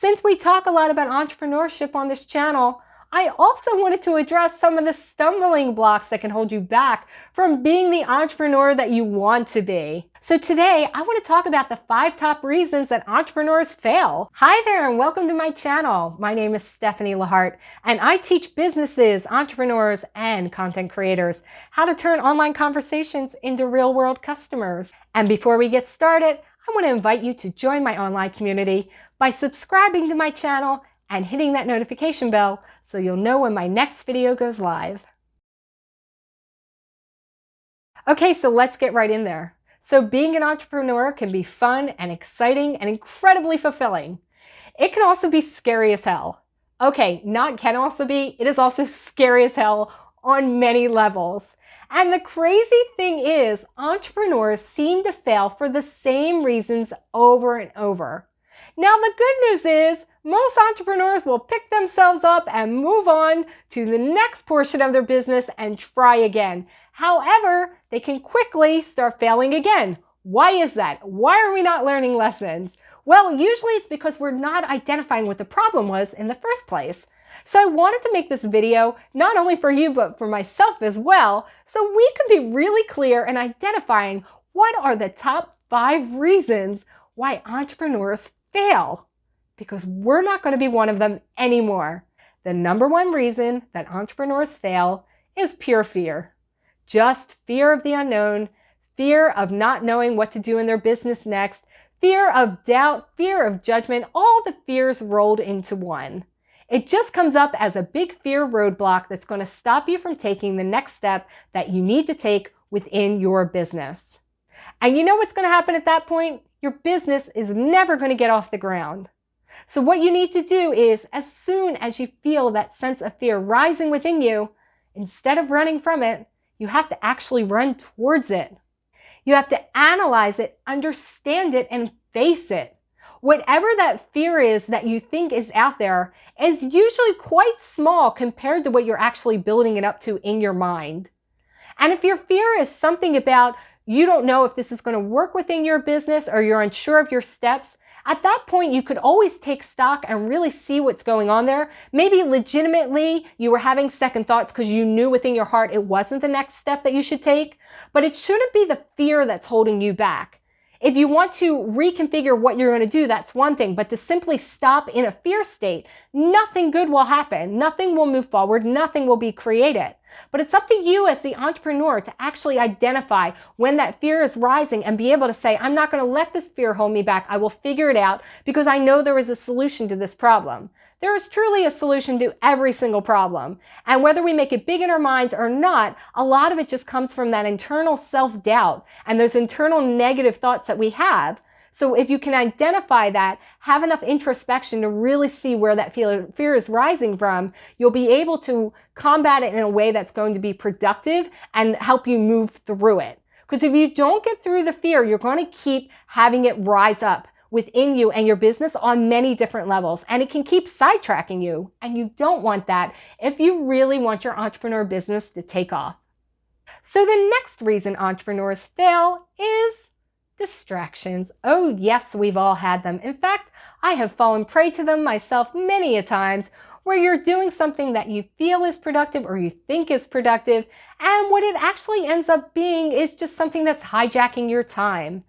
Since we talk a lot about entrepreneurship on this channel, I also wanted to address some of the stumbling blocks that can hold you back from being the entrepreneur that you want to be. So today, I want to talk about the 5 top reasons that entrepreneurs fail. Hi there and welcome to my channel. My name is Stephanie Lahart and I teach businesses, entrepreneurs, and content creators how to turn online conversations into real-world customers. And before we get started, I want to invite you to join my online community by subscribing to my channel and hitting that notification bell so you'll know when my next video goes live. Okay, so let's get right in there. So being an entrepreneur can be fun and exciting and incredibly fulfilling. It can also be scary as hell. Okay, not can also be, it is also scary as hell on many levels. And the crazy thing is, entrepreneurs seem to fail for the same reasons over and over. Now, the good news is most entrepreneurs will pick themselves up and move on to the next portion of their business and try again. However, they can quickly start failing again. Why is that? Why are we not learning lessons? Well, usually it's because we're not identifying what the problem was in the first place. So I wanted to make this video not only for you, but for myself as well, so we can be really clear in identifying what are the top 5 reasons why entrepreneurs fail. Because we're not going to be one of them anymore. The number 1 reason that entrepreneurs fail is pure fear. Just fear of the unknown, fear of not knowing what to do in their business next, fear of doubt, fear of judgment, all the fears rolled into one. It just comes up as a big fear roadblock that's going to stop you from taking the next step that you need to take within your business. And you know what's going to happen at that point? Your business is never going to get off the ground. So what you need to do is, as soon as you feel that sense of fear rising within you, instead of running from it, you have to actually run towards it. You have to analyze it, understand it, and face it. Whatever that fear is that you think is out there is usually quite small compared to what you're actually building it up to in your mind. And if your fear is something about you don't know if this is going to work within your business or you're unsure of your steps, at that point, you could always take stock and really see what's going on there. Maybe legitimately you were having second thoughts because you knew within your heart it wasn't the next step that you should take, but it shouldn't be the fear that's holding you back. If you want to reconfigure what you're going to do, that's one thing, but to simply stop in a fear state, nothing good will happen. Nothing will move forward. Nothing will be created. But it's up to you as the entrepreneur to actually identify when that fear is rising and be able to say, I'm not going to let this fear hold me back. I will figure it out because I know there is a solution to this problem. There is truly a solution to every single problem. And whether we make it big in our minds or not, a lot of it just comes from that internal self-doubt and those internal negative thoughts that we have. So if you can identify that, have enough introspection to really see where that fear is rising from, you'll be able to combat it in a way that's going to be productive and help you move through it. Because if you don't get through the fear, you're going to keep having it rise up within you and your business on many different levels. And it can keep sidetracking you. And you don't want that if you really want your entrepreneur business to take off. So the next reason entrepreneurs fail is distractions. Oh yes, we've all had them. In fact, I have fallen prey to them myself many a times, where you're doing something that you feel is productive or you think is productive, and what it actually ends up being is just something that's hijacking your time.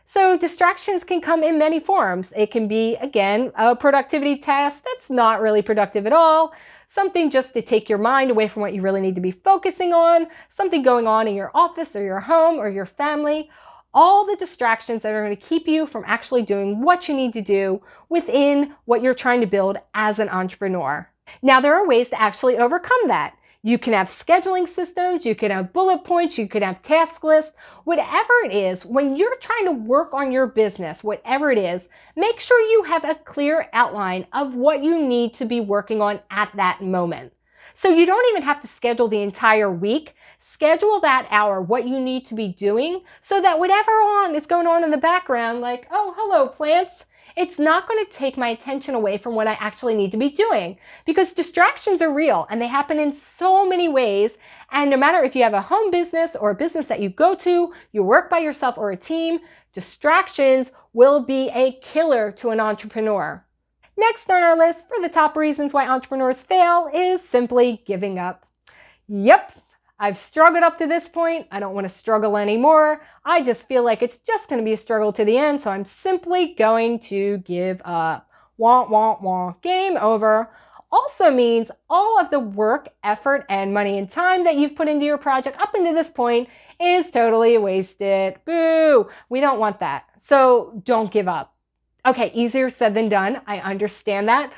So distractions can come in many forms. It can be, again, a productivity task that's not really productive at all, something just to take your mind away from what you really need to be focusing on, something going on in your office or your home or your family. All the distractions that are going to keep you from actually doing what you need to do within what you're trying to build as an entrepreneur. Now, there are ways to actually overcome that. You can have scheduling systems, you can have bullet points, you could have task lists, whatever it is. When you're trying to work on your business, whatever it is, make sure you have a clear outline of what you need to be working on at that moment. So you don't even have to schedule the entire week. Schedule that hour, what you need to be doing, so that whatever is going on in the background, like, oh, hello, plants, it's not going to take my attention away from what I actually need to be doing, because distractions are real and they happen in so many ways. And no matter if you have a home business or a business that you go to, you work by yourself or a team, distractions will be a killer to an entrepreneur. Next on our list for the top reasons why entrepreneurs fail is simply giving up. Yep, I've struggled up to this point. I don't want to struggle anymore. I just feel like it's just going to be a struggle to the end, so I'm simply going to give up. Wah, wah, wah. Game over. Also means all of the work, effort, and money and time that you've put into your project up until this point is totally wasted. Boo! We don't want that. So don't give up. Okay, easier said than done. I understand that.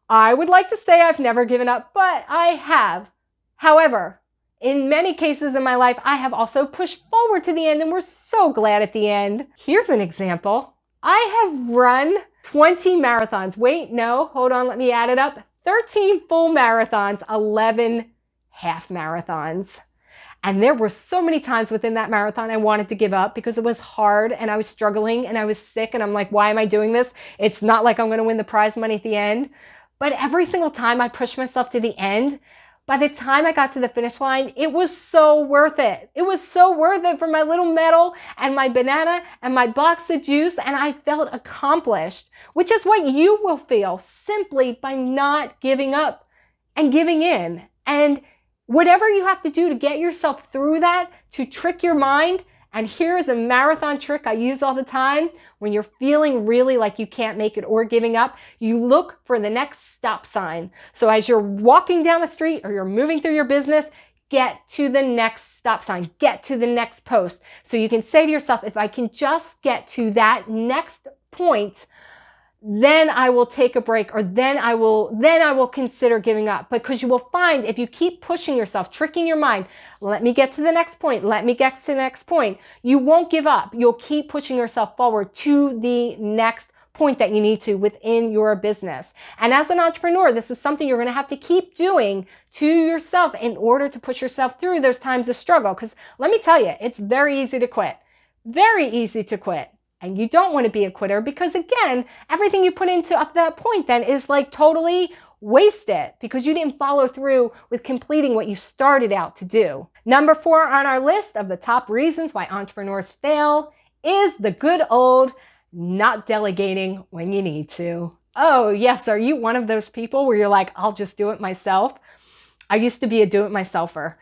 I would like to say I've never given up, but I have. However, in many cases in my life, I have also pushed forward to the end, and we're so glad at the end. Here's an example. I have run 20 marathons. Wait, no, hold on, let me add it up. 13 full marathons, 11 half marathons. And there were so many times within that marathon I wanted to give up because it was hard and I was struggling and I was sick and I'm like, why am I doing this? It's not like I'm going to win the prize money at the end. But every single time I pushed myself to the end, by the time I got to the finish line, it was so worth it. It was so worth it for my little medal and my banana and my box of juice, and I felt accomplished, which is what you will feel simply by not giving up and giving in. And whatever you have to do to get yourself through that, to trick your mind, and here's a marathon trick I use all the time. When you're feeling really like you can't make it or giving up, you look for the next stop sign. So as you're walking down the street or you're moving through your business, get to the next stop sign, get to the next post. So you can say to yourself, if I can just get to that next point, then I will take a break, or then I will consider giving up. Because you will find if you keep pushing yourself, tricking your mind, let me get to the next point, let me get to the next point, you won't give up. You'll keep pushing yourself forward to the next point that you need to within your business. And as an entrepreneur, this is something you're going to have to keep doing to yourself in order to push yourself through those times of struggle. Because let me tell you, it's very easy to quit. Very easy to quit. And you don't want to be a quitter because, again, everything you put into up to that point then is like totally wasted because you didn't follow through with completing what you started out to do. Number 4 on our list of the top reasons why entrepreneurs fail is the good old not delegating when you need to. Oh, yes. Are you one of those people where you're like, I'll just do it myself? I used to be a do-it-myselfer.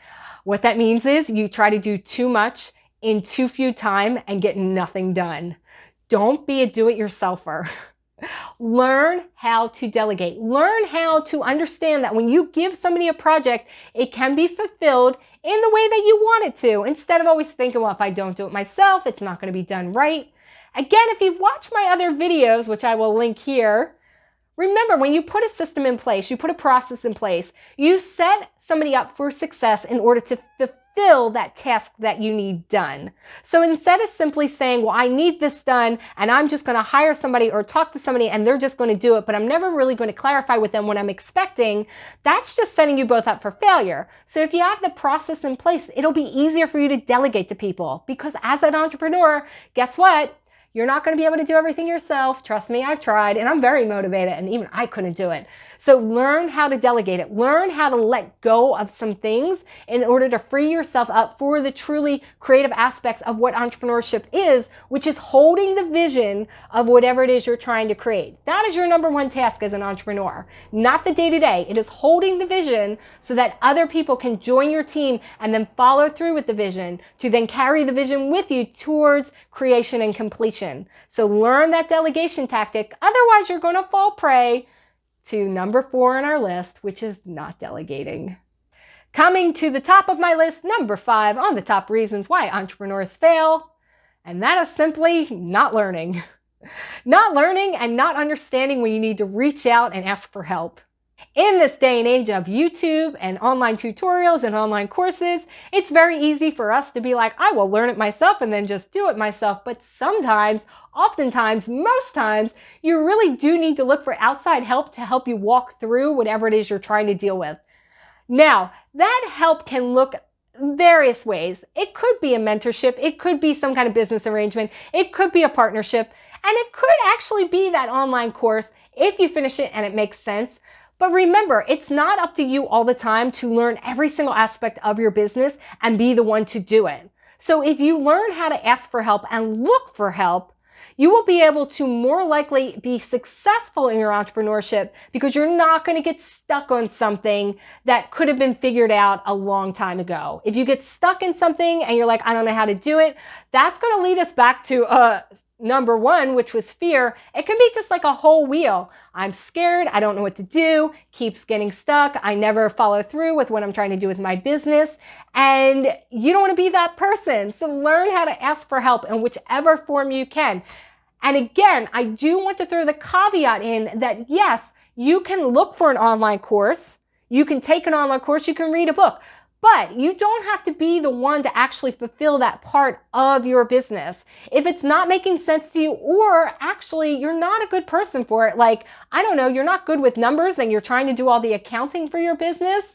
What that means is you try to do too much in too few time and get nothing done. Don't be a do-it-yourselfer. Learn how to delegate. Learn how to understand that when you give somebody a project, it can be fulfilled in the way that you want it to, instead of always thinking, well, if I don't do it myself, it's not going to be done right. Again, if you've watched my other videos, which I will link here, remember when you put a system in place, you put a process in place, you set somebody up for success in order to fulfill that task that you need done. So instead of simply saying, well, I need this done and I'm just going to hire somebody or talk to somebody and they're just going to do it, but I'm never really going to clarify with them what I'm expecting, that's just setting you both up for failure. So if you have the process in place, it'll be easier for you to delegate to people, because as an entrepreneur, guess what? You're not going to be able to do everything yourself. Trust me, I've tried and I'm very motivated and even I couldn't do it. So learn how to delegate it. Learn how to let go of some things in order to free yourself up for the truly creative aspects of what entrepreneurship is, which is holding the vision of whatever it is you're trying to create. That is your number one task as an entrepreneur, not the day-to-day. It is holding the vision so that other people can join your team and then follow through with the vision to then carry the vision with you towards creation and completion. So learn that delegation tactic. Otherwise, you're going to fall prey to number 4 on our list, which is not delegating. Coming to the top of my list, number 5 on the top reasons why entrepreneurs fail, and that is simply not learning. Not learning and not understanding when you need to reach out and ask for help. In this day and age of YouTube and online tutorials and online courses, it's very easy for us to be like, I will learn it myself and then just do it myself. But sometimes, oftentimes, most times, you really do need to look for outside help to help you walk through whatever it is you're trying to deal with. Now, that help can look various ways. It could be a mentorship. It could be some kind of business arrangement. It could be a partnership. And it could actually be that online course if you finish it and it makes sense. But remember, it's not up to you all the time to learn every single aspect of your business and be the one to do it. So if you learn how to ask for help and look for help, You will be able to more likely be successful in your entrepreneurship because you're not going to get stuck on something that could have been figured out a long time ago. If you get stuck in something and you're like, I don't know how to do it, that's going to lead us back to number one, which was fear. It can be just like a whole wheel. I'm scared. I don't know what to do. Keeps getting stuck. I never follow through with what I'm trying to do with my business. And you don't want to be that person. So learn how to ask for help in whichever form you can. And again, I do want to throw the caveat in that yes, you can look for an online course. You can take an online course. You can read a book. But you don't have to be the one to actually fulfill that part of your business. If it's not making sense to you, or actually you're not a good person for it, like, I don't know, you're not good with numbers and you're trying to do all the accounting for your business,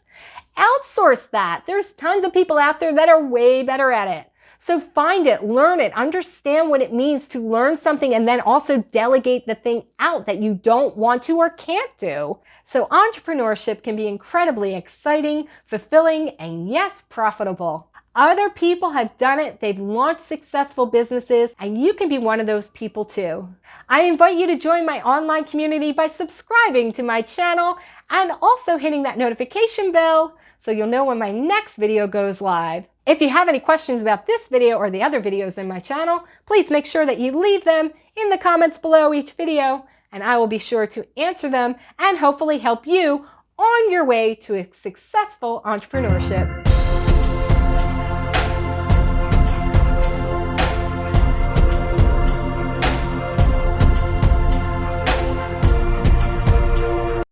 outsource that. There's tons of people out there that are way better at it. So find it, learn it, understand what it means to learn something, and then also delegate the thing out that you don't want to or can't do. So entrepreneurship can be incredibly exciting, fulfilling, and yes, profitable. Other people have done it. They've launched successful businesses, and you can be one of those people too. I invite you to join my online community by subscribing to my channel and also hitting that notification bell so you'll know when my next video goes live. If you have any questions about this video or the other videos in my channel, please make sure that you leave them in the comments below each video, and I will be sure to answer them and hopefully help you on your way to a successful entrepreneurship.